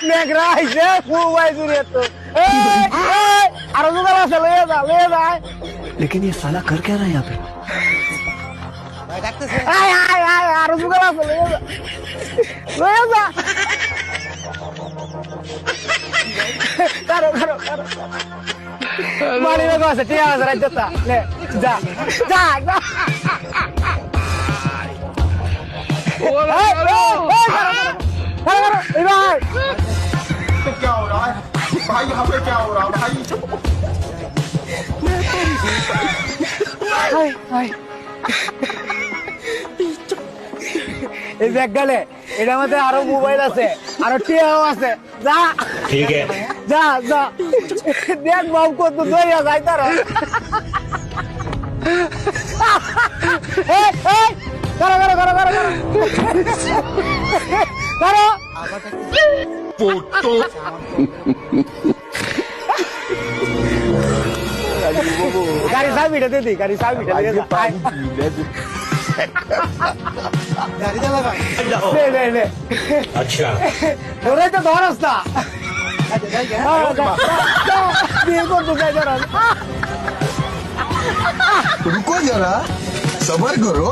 নেগরা আইছে খুবাই জুড়ে তো আরো জোগাড় আছে লয়ে যা लेकिन ये साला कर क्या रहा है यहाँ पे? আরো জোগাড় আছে লয়ে যা কারো মানি বেগো আছে টিয়া আছে রাজ্যতা লে যা क्या हो रहा है भाई यहाँ पे क्या हो रहा है भाई এই দেখ গেলে এটার মধ্যে আরো মোবাইল আছে আরো টিয়াও আছে যা ठीक है যা দেখ বাবু কত দইয়া যায় তার গাড়ি চাবিটা দিদি গাড়ি চাবিটা লে अच्छा ওরাই তো ধরস না বিয়ে করতে চাই ধর रुको जरा सबर करो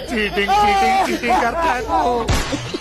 चीटिंग करता है